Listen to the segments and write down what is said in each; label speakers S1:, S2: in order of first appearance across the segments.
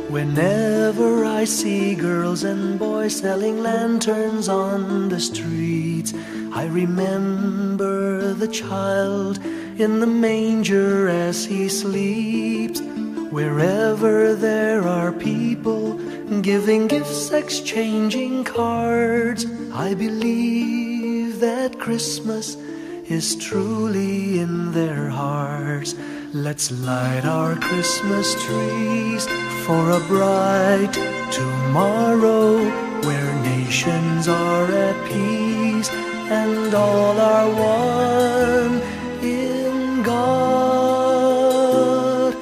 S1: Whenever I see girls and boys selling lanterns on the streets, I remember the child in the manger as he sleeps. Wherever there are people giving gifts, exchanging cards, I believe that Christmas is truly in their hearts. Let's light our Christmas trees for a bright tomorrow, where nations are at peace and all are one in God.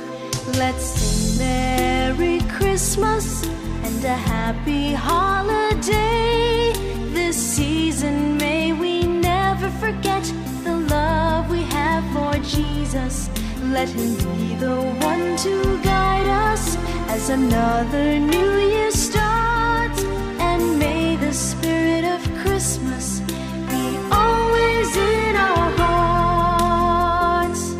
S2: Let's sing Merry Christmas and a happy holiday. This season may we never forget the love we have for Jesus. Let him be the one to guide us as another new year starts. And may the spirit of Christmas be always in our hearts.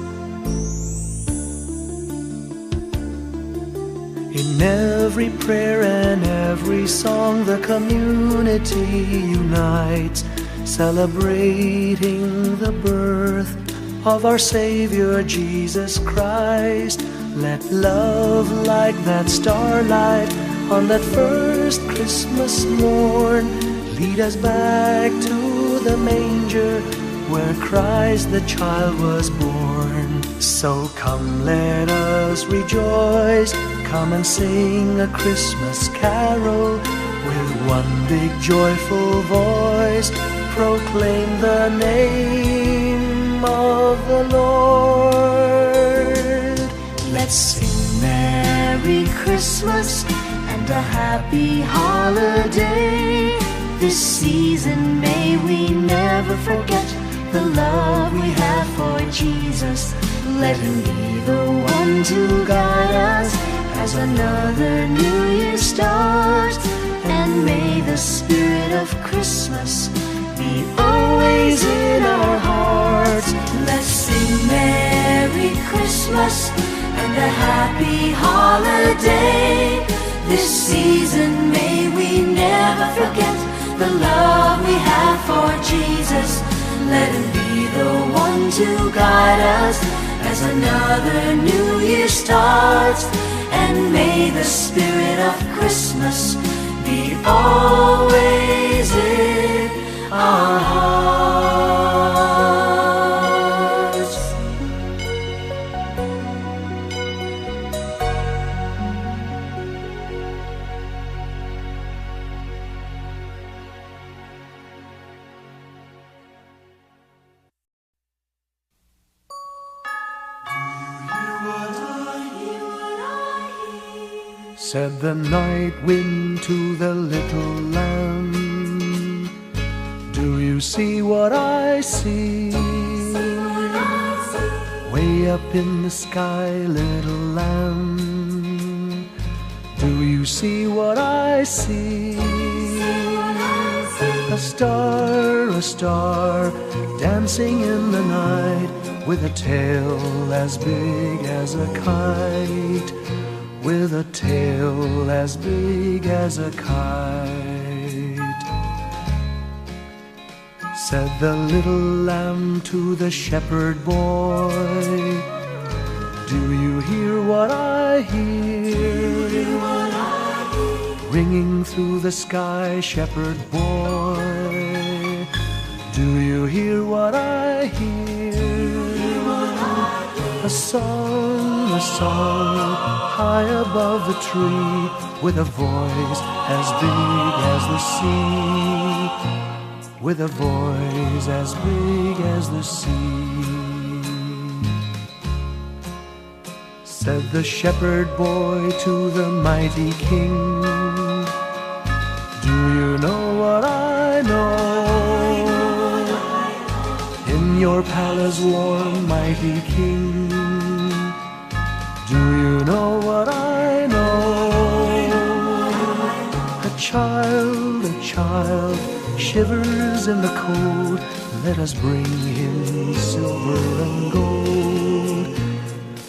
S1: In every prayer and every song, the community unites, celebrating the birth of our Savior Jesus Christ. Let love like that starlight on that first Christmas morn lead us back to the manger where Christ the child was born. So come, let us rejoice, come and sing a Christmas carol with one big joyful voice. Proclaim the name of the Lord.
S2: Let's sing Merry Christmas and a happy holiday. This season may we never forget the love we have for Jesus. Let him be the one to guide us as another new year starts. And may the spirit of Christmas be always in our hearts. Let's sing Merry Christmas and a happy holiday. This season may we never forget the love we have for Jesus. Let him be the one to guide us as another new year starts. And may the spirit of Christmas be always in our hearts.
S1: Said the night wind to the little lamb, do you see what I see? Way up in the sky, little lamb, do you see what I see? A star, dancing in the night, with a tail as big as a kite, with a tail as big as a kite. Said the little lamb to the shepherd boy, do you hear what I hear? Ringing through the sky, shepherd boy, do you hear what I hear? A song, high above the tree, with a voice as big as the sea, with a voice as big as the sea. Said the shepherd boy to the mighty king, do you know what I know? In your palace warm, mighty king, do you know what I know? A child shivers in the cold. Let us bring him silver and gold.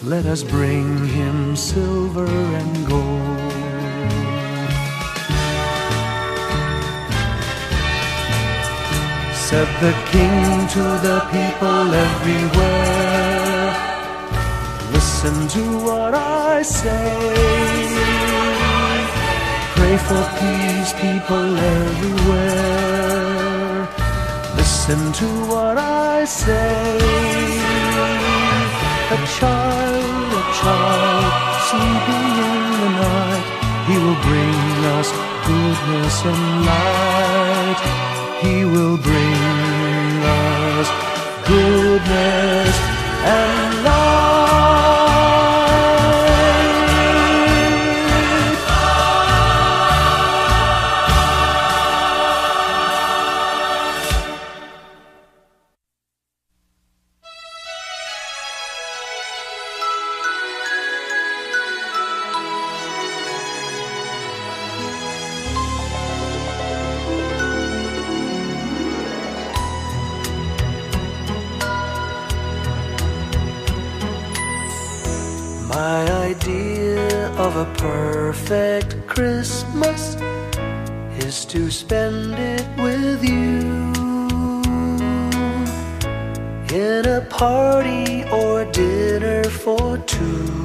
S1: Let us bring him silver and gold. Said the King to the people everywhere, listen to what I say. Pray for peace, people everywhere, listen to what I say. A child, sleeping in the night, he will bring us goodness and light. He will bring us goodness and light. My idea of a perfect Christmas is to spend it with you, in a party or dinner for two.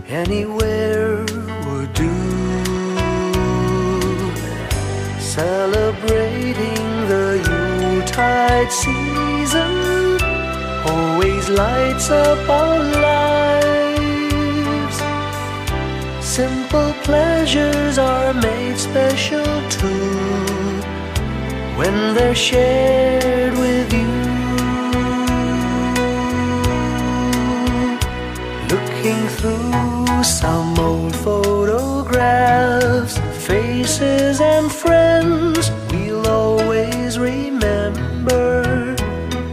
S1: Anywhere would do. Celebrating the Yuletide season always lights up our lives. Simple pleasures are made special too when they're shared with you. Looking through some old photographs, faces and friends we'll always remember.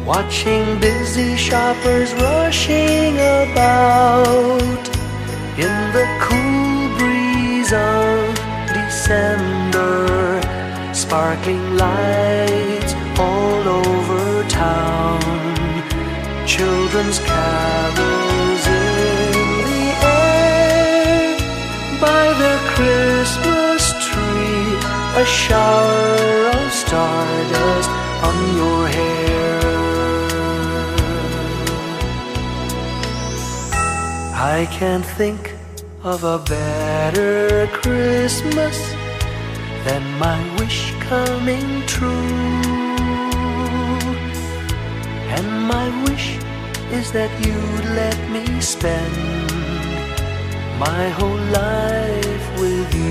S1: Watching busy shoppers rushing about in the cool breeze of December. Sparkling lights all over town, children's carols in the air. By the Christmas tree, a shower of stardust on your hair. I can't think of a better Christmas than my wish coming true. And my wish is that you'd let me spend my whole life with you.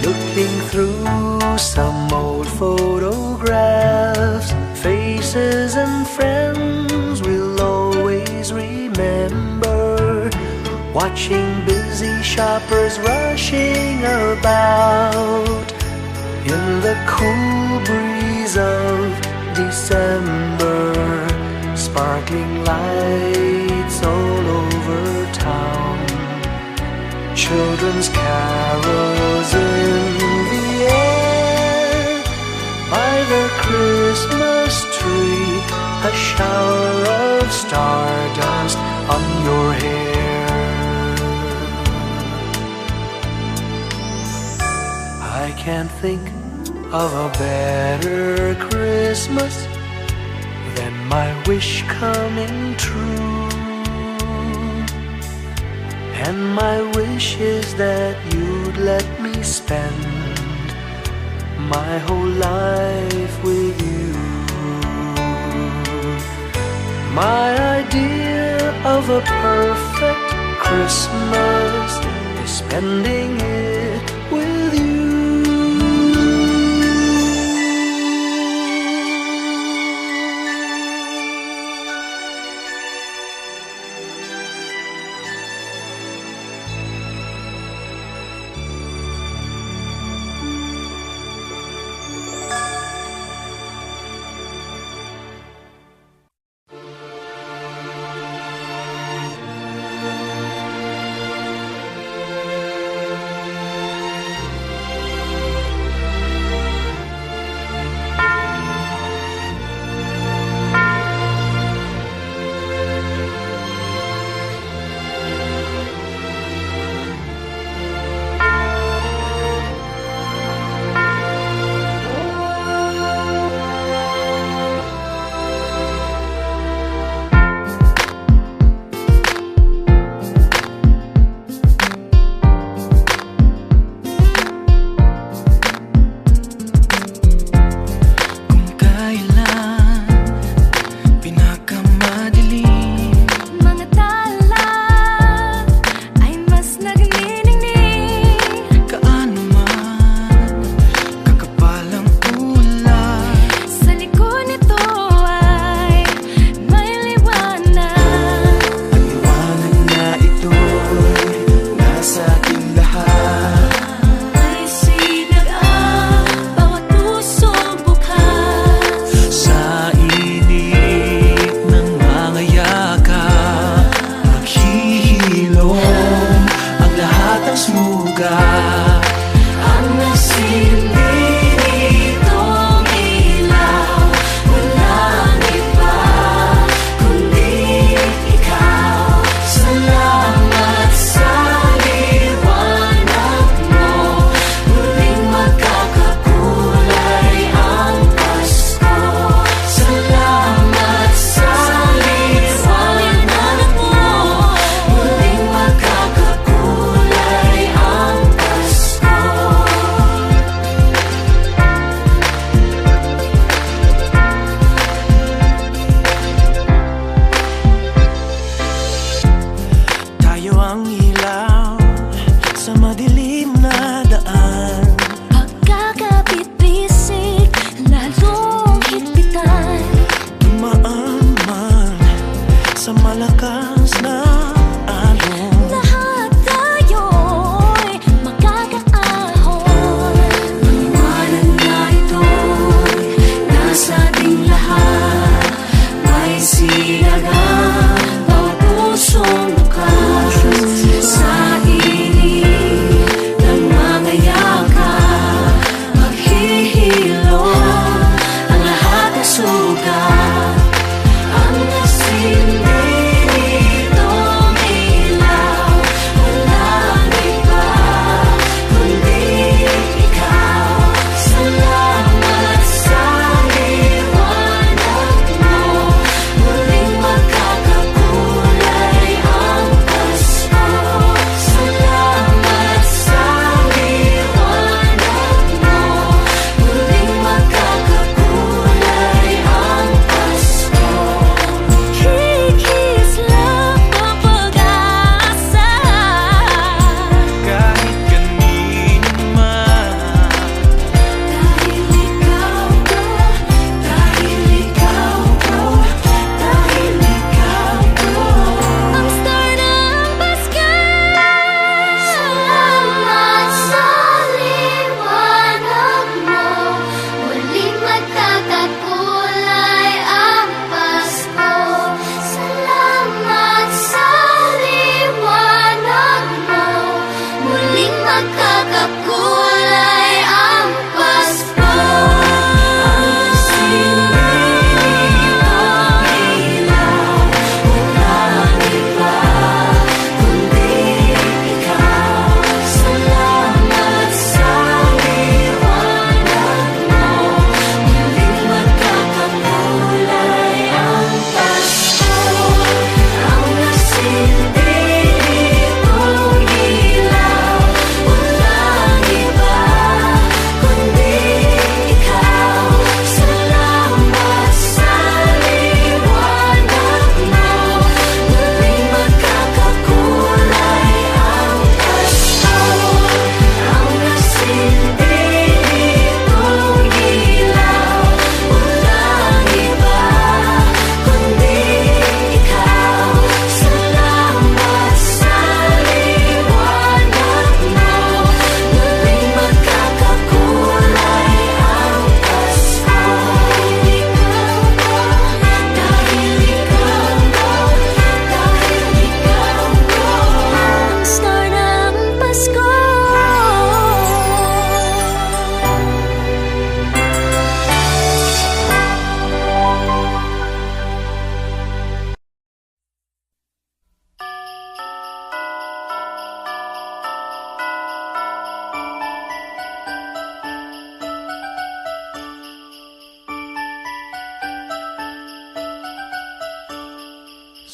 S1: Looking through some old photographs, faces and friends we'll always remember. Watching busy shoppers rushing about in the cool breeze of December. Sparkling lights all over town, children's carols in the air. By the Christmas tree, a shower of stardust on your hair. I can't think of a better Christmas than my wish coming true. And my wish is that you'd let me spend my whole life with you. My idea of a perfect Christmas is spending it with you.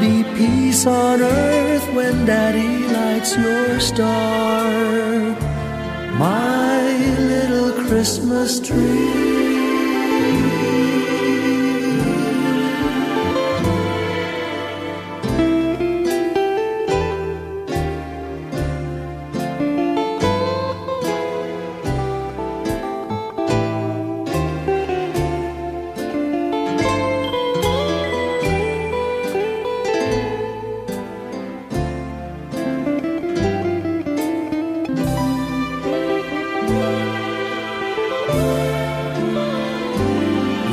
S1: be peace on earth when Daddy lights your star, my little Christmas tree.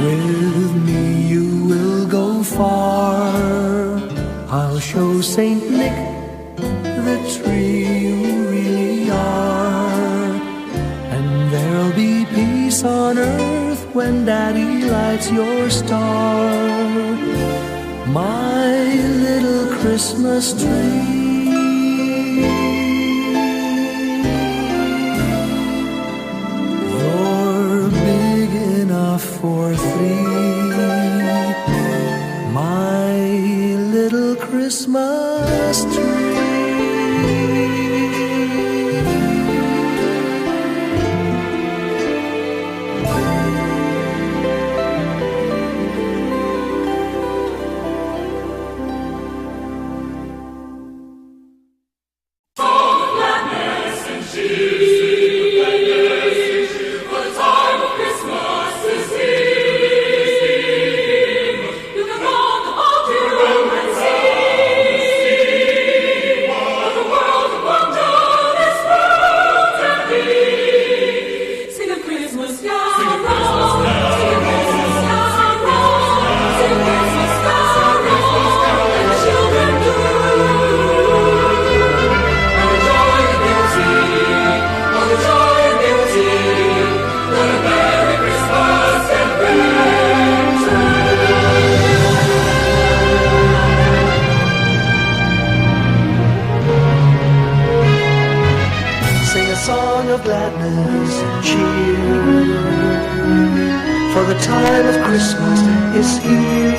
S1: With me you will go far. I'll show Saint Nick the tree you really are. And there'll be peace on earth when Daddy lights your star, my little Christmas tree. For three, my little Christmas tree. Gladness and cheer, for the time of Christmas is here.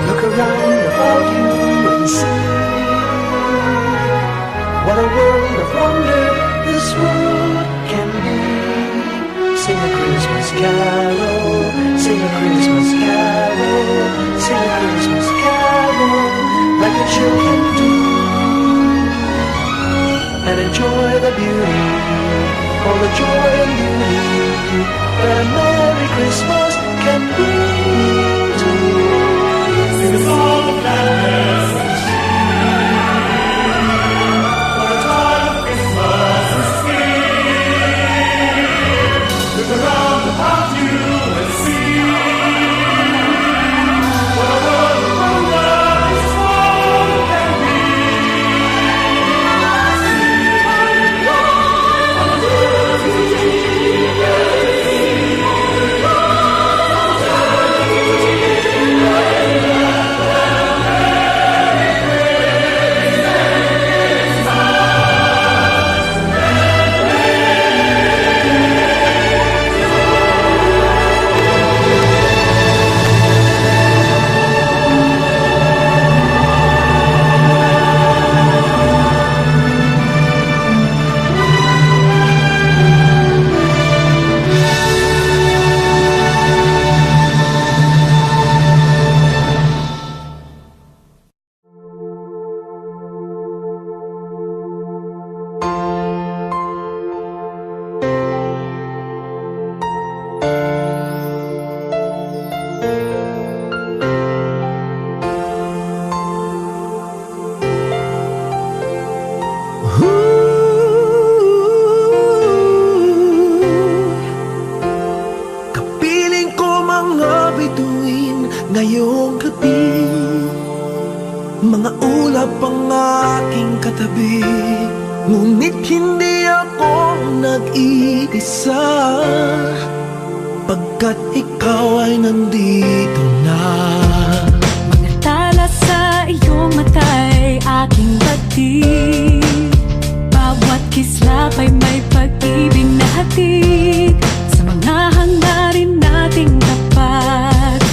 S1: Look around about you and see what a world of wonder this world can be. Sing a Christmas carol, sing a Christmas carol, sing a Christmas carol like the children do, and enjoy the beauty, all the joy and beauty that a Merry Christmas can bring to you. Sing a song of gladness and cheer, for the time of Christmas is here. Look around about you and see what a world of wonder this world can be. Ngayong gabi, mga ulap ang aking katabi, ngunit hindi ako nag-iisa, pagkat ikaw ay nandito na.
S3: Mga tala sa iyong mata'y aking batid, bawat kislap ay may pag-ibig na hatid, sa mga hangarin nating tapat,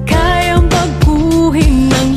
S3: kayang baguhin ng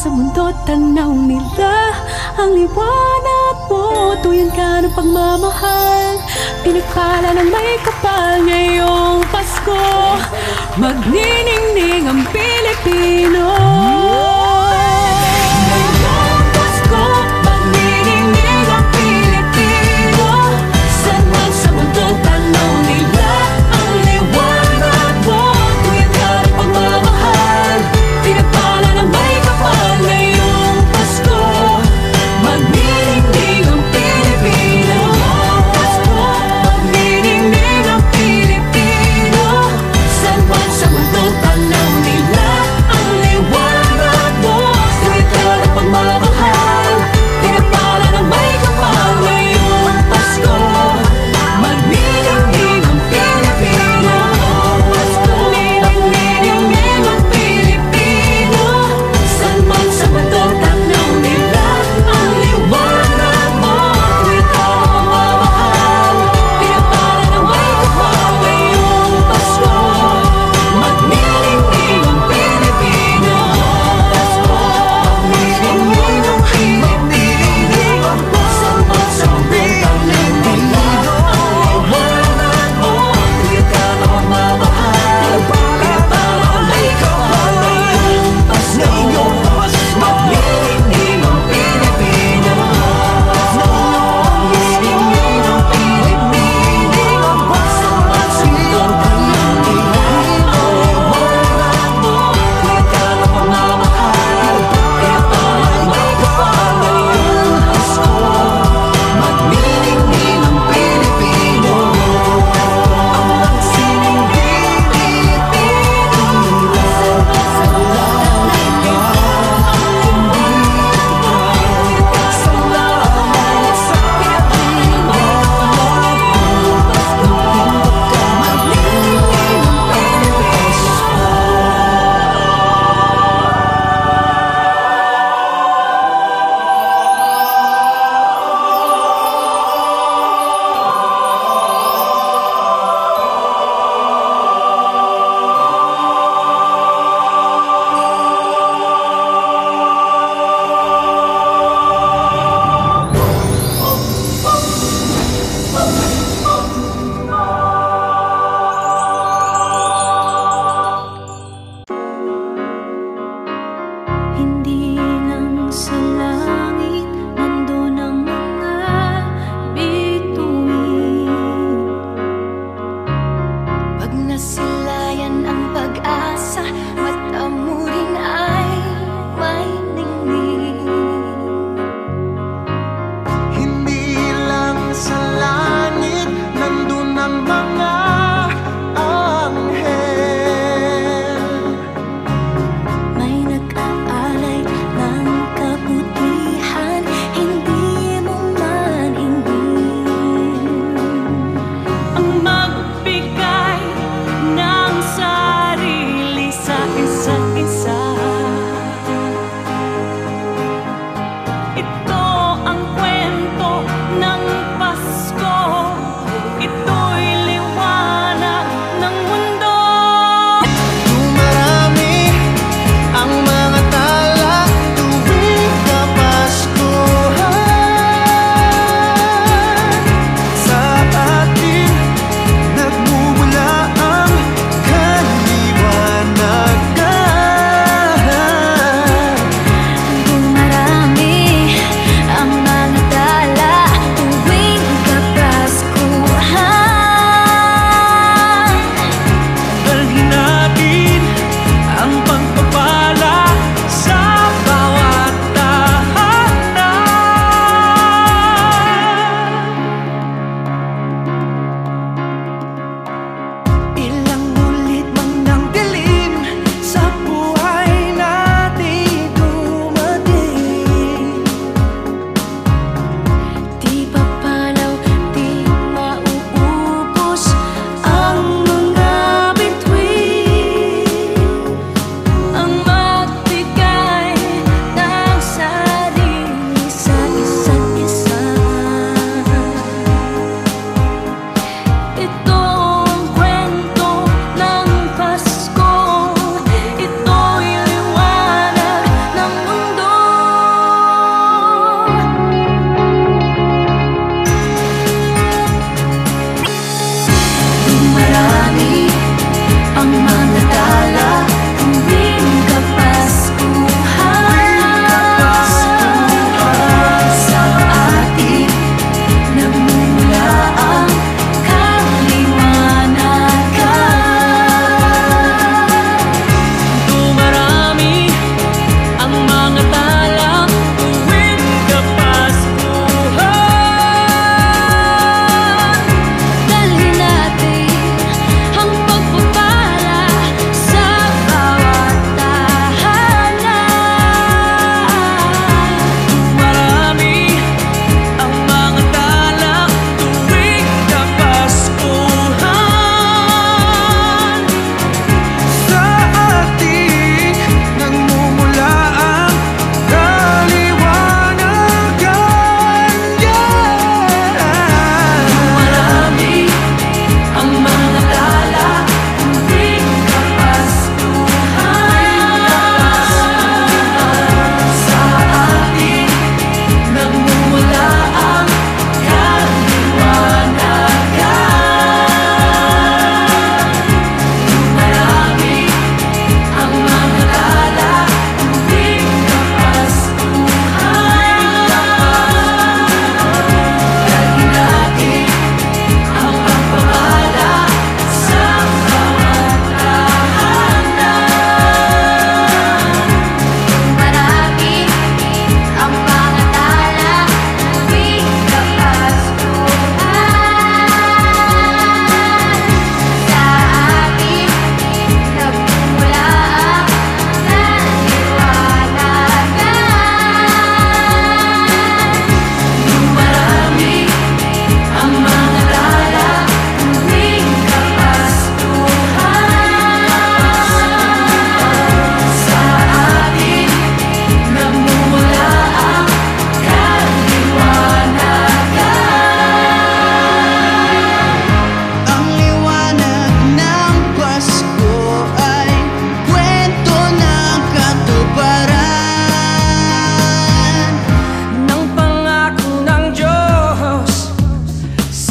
S3: sa mundo tanaw nila ang liwanag mo. Tuyan ka ng pagmamahal, pinagpala ng may kapal ngayong Pasko. Magniningning ang Pilipino. Ngayong Pasko, magniningning ang Pilipino. Saan man sa mundo tanaw nila ang liwanag mo. Tuyan ka ng pagmamahal, pinagpala ng may kapal ngayong Pasko. Magniningning ang Pilipino. Pasko, magniningning ang Pilipino. Saan man sa mundo tanaw nila ang liwanag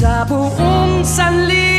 S1: sa buong sanlibutan.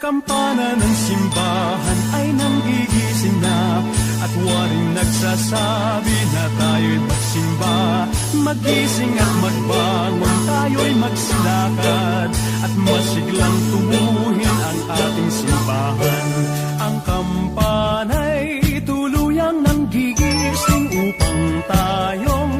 S4: Kampana ng simbahan ay nanggigising na at waring nagsasabi na tayo'y magsimba. Magising at magbangon, tayo'y magsilakad at masiglang tubuhin ang ating simbahan. Ang kampana'y tuluyang nanggigising upang tayong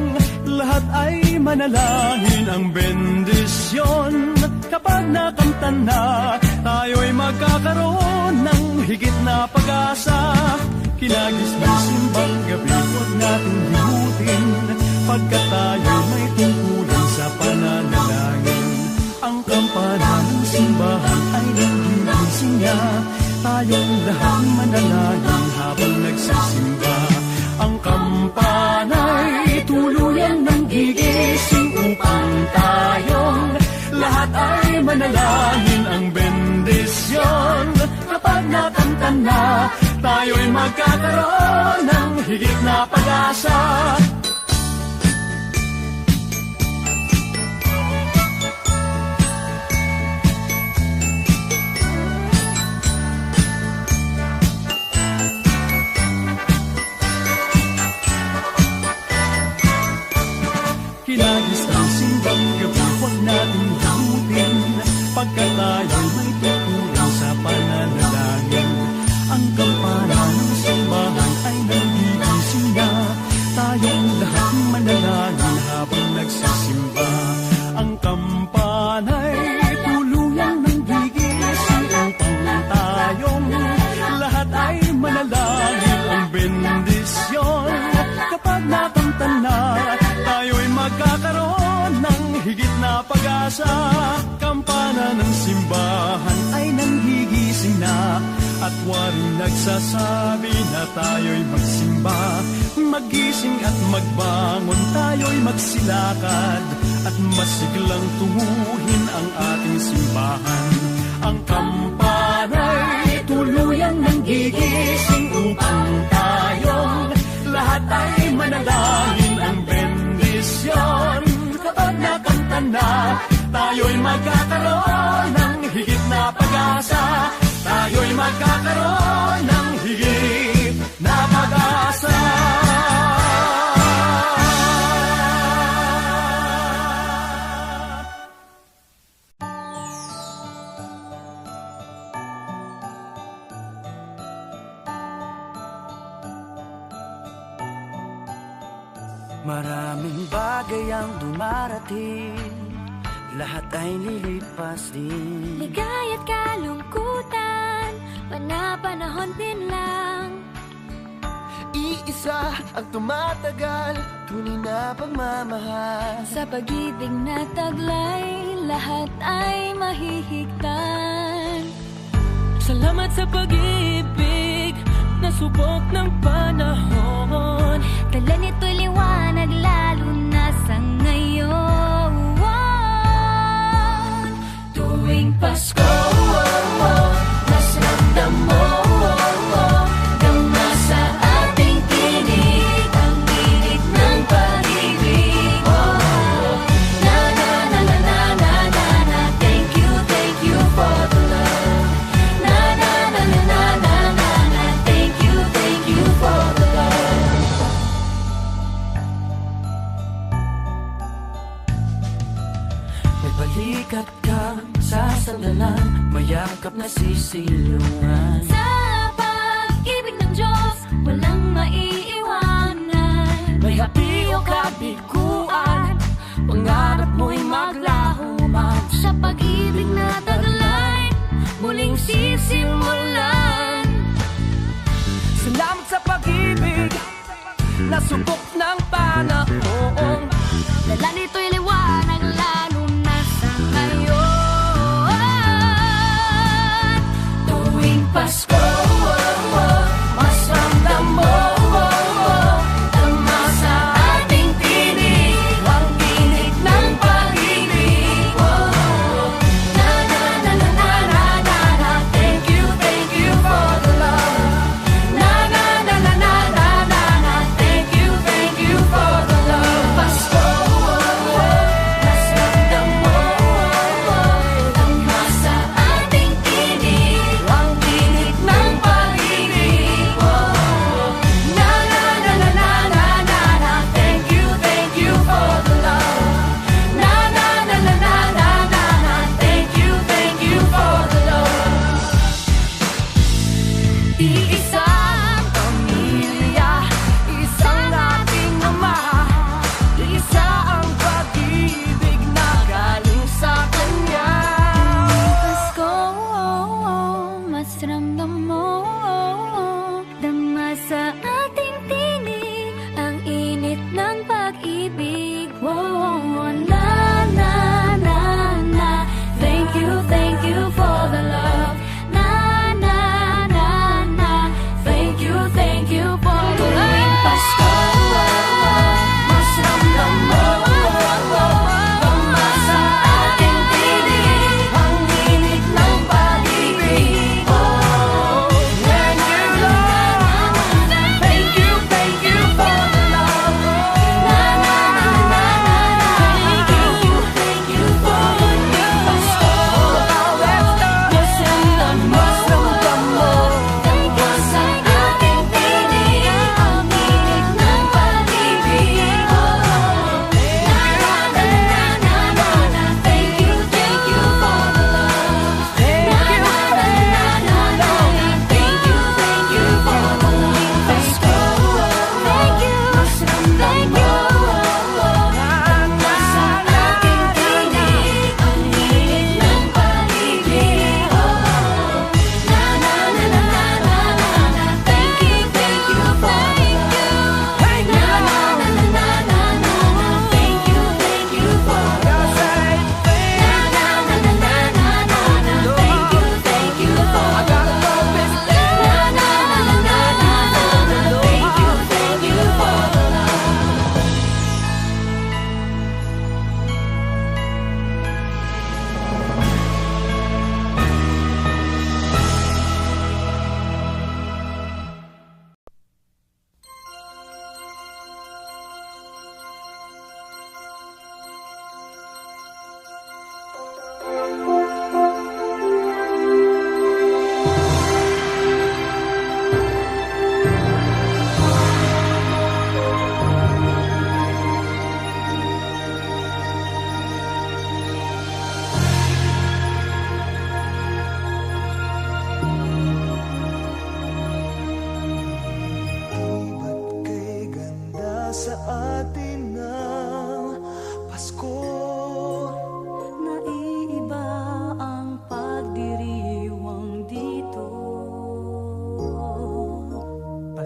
S4: lahat ay manalangin ang bendisyon. Kapag nakanta na, tayo'y magkakaroon ng higit na pag-asa. Kinagis ng simbang gabi, huwag nating limutin, pagkat tayo'y may tungkulin sa pananalangin. Ang kampana ng simbahan ay nanggigising niya, tayong lahat manalangin habang nagsisimba. Ang kampana'y tuluyang nanggigising upang tayong lahat ay manalangin ang bendisyon. Kapag nakanta na, tayo'y magkakaroon ng higit na pag-asa. Kinagis ng simbang gabi, huwag natin limutin, pagkat tayo'y may tungkulin sa pananalangin. Ang kampana ng simbahan ay nanggigising na, tayong lahat manalangin habang nagsisimba. Ang kampana'y tuluyang nanggigising upang tayong lahat ay manalangin ang bendisyon. Kapag nakanta na, tayo'y magkakaroon ng higit na pag-asa. Kampana ng simbahan ay nanggigising na at waring nagsasabi na tayo'y magsimba. Magising at magbangon, tayo'y magsilakad at masiglang tunguhin ang ating simbahan. Ang kampana'y tuluyang nanggigising upang tayong lahat ay manalangin ang bendisyon. Kapag nakanta na, tayo'y magkakaroon ng higit na pag-asa. Tayo'y magkakaroon ng higit na pag-asa.
S1: Maraming bagay ang dumarating, lahat ay lilipas din.
S2: Ligaya't kalungkutan,
S3: Panahon din lang.
S1: Iisa ang tumatagal, tunay na pagmamahal.
S3: Sa pag-ibig na taglay, lahat ay mahihigtan.
S4: Salamat sa pag-ibig na subok ng panahon.
S3: Dala nito'y liwanag lalo na sa ngayon. Tuwing Pasko, mas ramdam mo dama sa ating tinig ang init ng pag-ibig. Na na na na na na na na. Thank you for the love. Na na na na na na na na. Thank you for the love.
S1: May balikat kang sasandalan, mayakap na sisilungan.
S3: Sa pag-ibig ng Diyos, walang maiiwanan.
S1: May hati o kabiguan, pangarap mo'y maglaho man.
S3: Sa pag-ibig na taglay, muling sisimulan.
S1: Salamat sa pag-ibig na subok ng panahon.
S3: Dala nito'y liwanag lalo na sa ngayon. Tuwing Pasko, mas ramdam mo dama sa ating tinig ang init ng pag-ibig. Na na na na na na na na. Thank you for the love. Na na na na na na na na. Thank you for the love. Pasko, mas ramdam mo dama sa ating tinig ang init ng pag-ibig. Na na na na na na na na. Thank you for the love. Na na na na na na na na. Thank you for the love. Iisang pamilya, isang ating ama, isa ang pag-ibig na galing sa Kanya. Pasko, mas ramdam mo dama sa ating tinig ang init ng pag-ibig. Na na na na. Thank you for the love. Na na na na.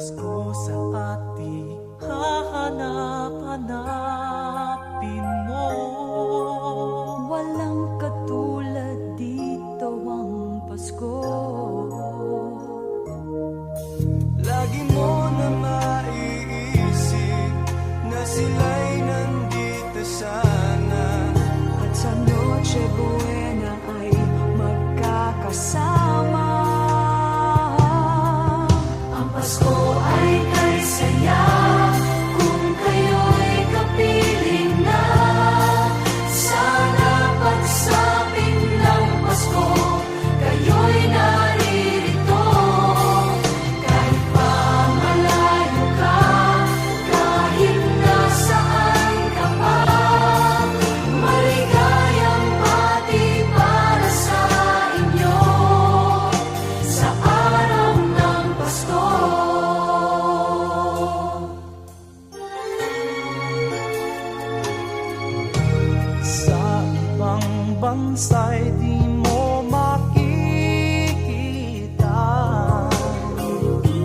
S1: Pasko sa ating hahanap-hanapin mo.
S2: Walang katulad dito ang Pasko.
S1: Lagi mo na maiisip na sila'y nandito sana,
S2: At sa Noche Buena ay magkakasama. Ang Pasko ay kay saya kung kayo'y kapiling na. Sana pagsapit ng Pasko, kayo'y naririto. Kahit pa malayo ka, kahit nasaan ka pa, maligayang pati para sa inyo sa araw ng Pasko.
S1: sa ibang bansa'y di mo makikita.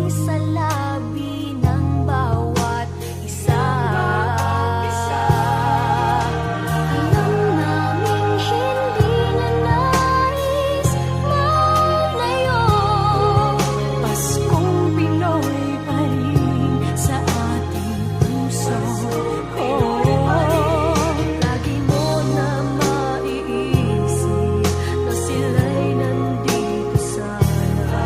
S2: Sa labi ng bawat isa, alam naming hindi na nais maglayo. Paskong Pinoy pa rin sa ating puso. Lagi mo na maiisip na sila'y nandito sana.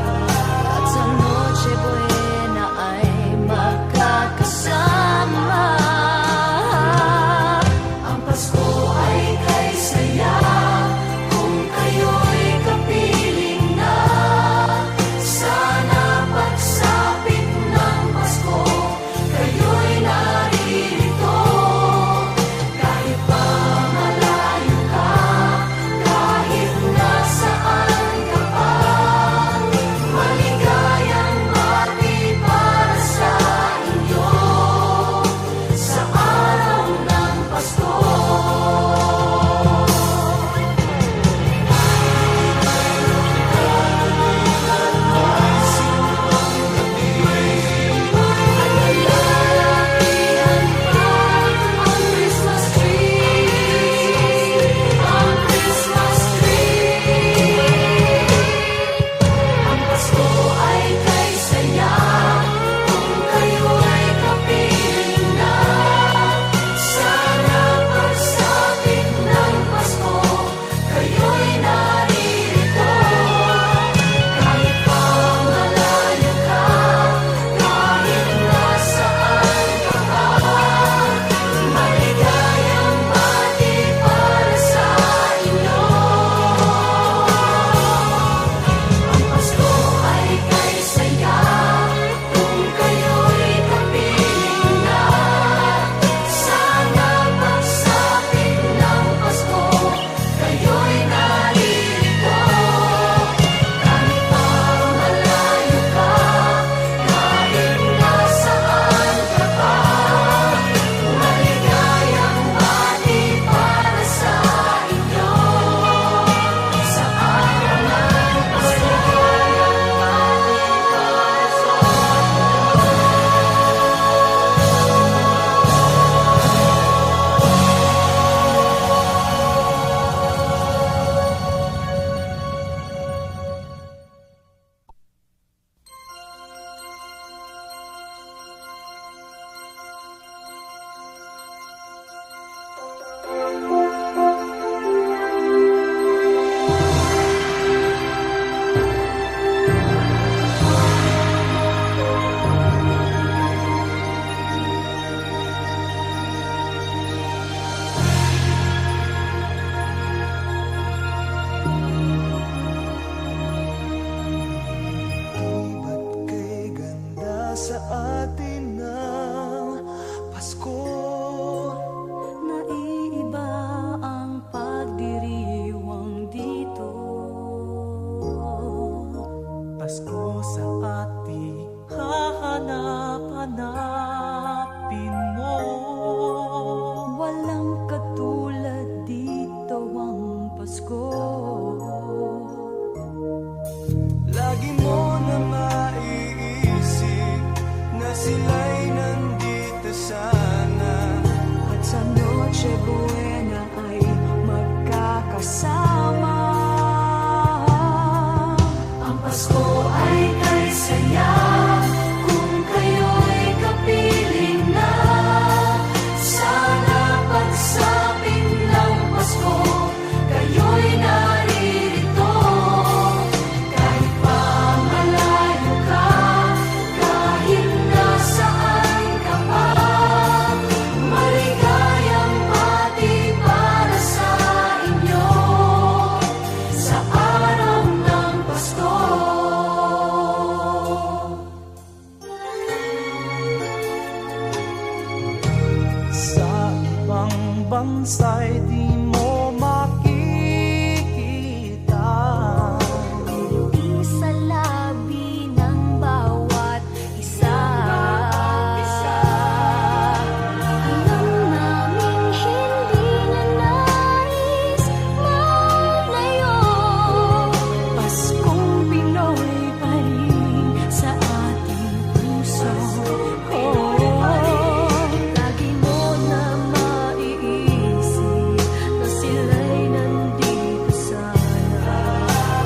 S2: At sa Noche Buena ay magkakasama. Ang Pasko ay kay saya kung kayo'y kapiling na. Sana pagsapit ng Pasko, kayo'y naririto. Kahit pa malayo ka, kahit nasaan ka pa, maligayang bati para sa inyo sa araw ng Pasko. Alalahapian pa ang Christmas tree, ang Christmas tree. Ang Pasko ay kay saya kung kayo'y kapiling na. Sana pagsapit ng Pasko, kayo'y naririto. Kahit pa malayo ka, kahit nasaan ka pa, maligayang bati para sa inyo. Ang Pasko ay kay saya kung kayo'y kapiling na. Sana pagsapit ng Pasko, kayo'y naririto. Kahit pa malayo ka, kahit nasaan ka pa, maligayang bati para sa inyo sa araw ng Pasko.
S1: Ba't kay ganda sa atin ng Pasko?
S2: Naiiba ang pagdiriwang dito.
S1: Pasko sa ating hahanap-hanapin mo.
S2: Walang katulad dito ang Pasko.
S1: Lagi mo na maiisip bansa'y di mo makikita.
S2: Ngiti sa labi ng bawat isa. Alam naming hindi na nais malayo.
S3: Paskong Pinoy pa rin sa ating puso.
S2: Lagi mo na maiisip na sila'y nandito sana.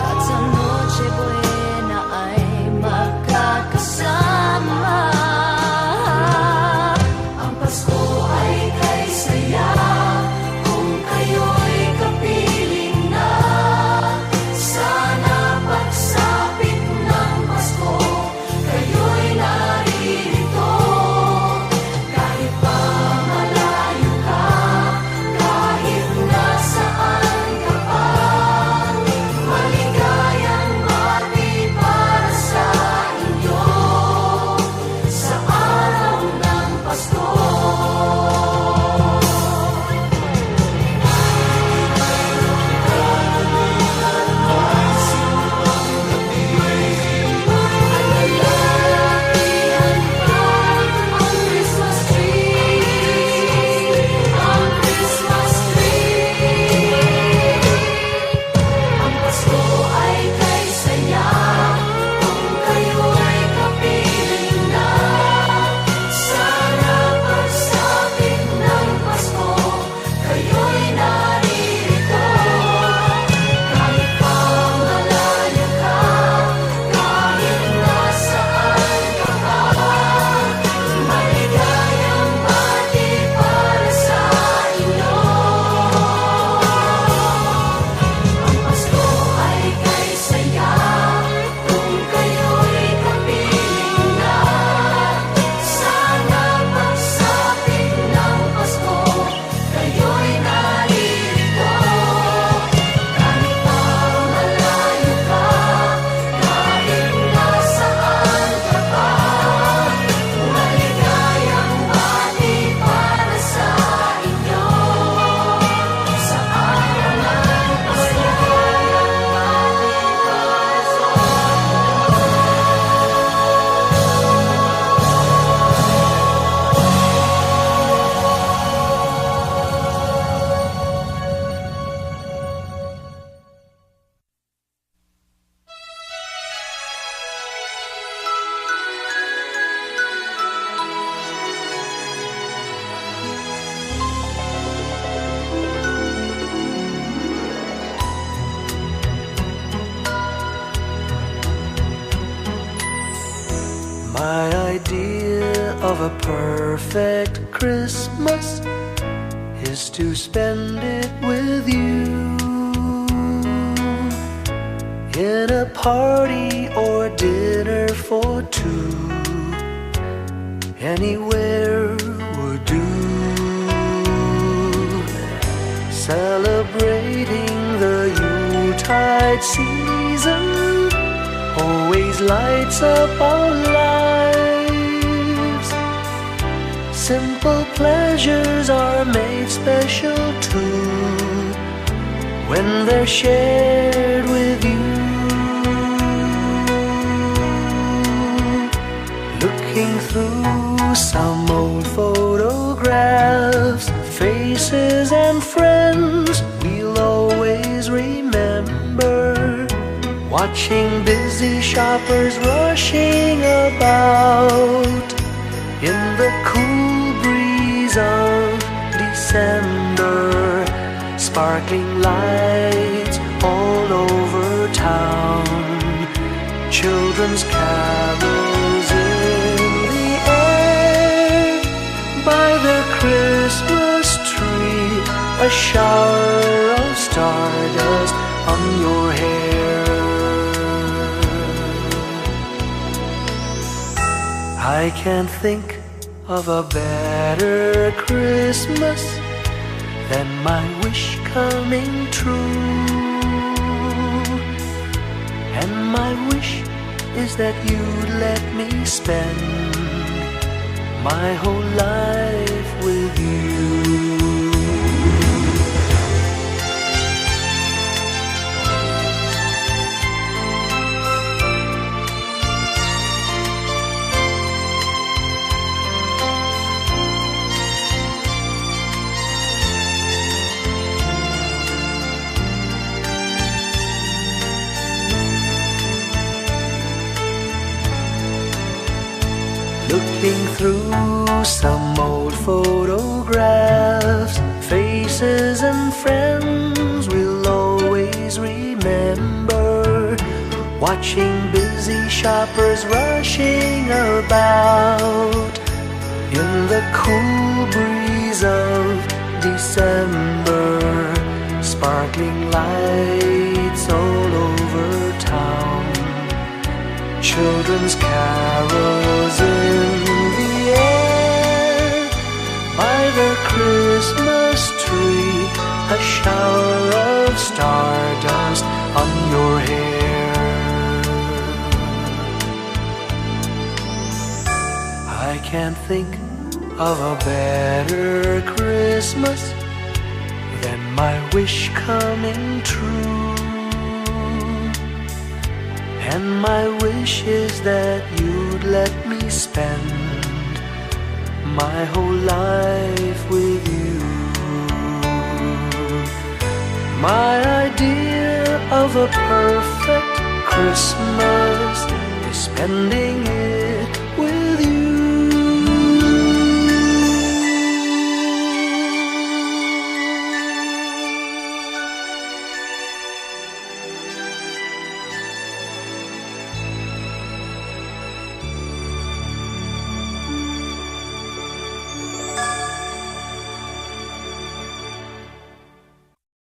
S2: At sa Noche Buena ay magkakasama. Ang Pasko ay kay saya kung kayo'y kapiling na. Sana pagsapit ng Pasko, kayo'y naririto. Kahit pa malayo ka, kahit nasaan ka pa, maligayang bati para sa inyo sa araw ng Pasko. Alalahapihan pa ang Christmas tree, ang Christmas tree. Ang Pasko ay kay saya kung kayo'y kapiling na. Sana pagsapit ng Pasko, kayo'y naririto. Kahit pa malayo ka, kahit nasaan ka pa, maligayang bati para sa inyo. Ang Pasko ay kay saya kung kayo'y kapiling na. Sana pagsapit ng Pasko, kayo'y naririto. Kahit pa malayo ka, kahit nasaan ka pa, maligayang bati para sa inyo sa araw ng Pasko.
S1: My idea of a perfect Christmas is to spend it with you, in a party or dinner for two. Anywhere would do. Celebrating the Yuletide season always lights up our lives. Simple pleasures are made special too when they're shared with you. Looking through some old photographs, faces and friends we'll always remember. Watching busy shoppers rushing about in the cool breeze of December. Sparkling lights all over town, children's carols in the air. By the Christmas tree, a shower of stardust on your hair. I can't think of a better Christmas than my wish coming true. And my wish is that you'd let me spend my whole life with you. Looking through some old photographs, faces and friends we'll always remember. Watching busy shoppers rushing about in the cool breeze of December. Sparkling lights all over town, children's carols in the air. By the Christmas tree, a shower of stardust on your hair. I can't think of a better Christmas than my wish coming true. And my wish is that you'd let me spend my whole life with you. My idea of a perfect Christmas is spending it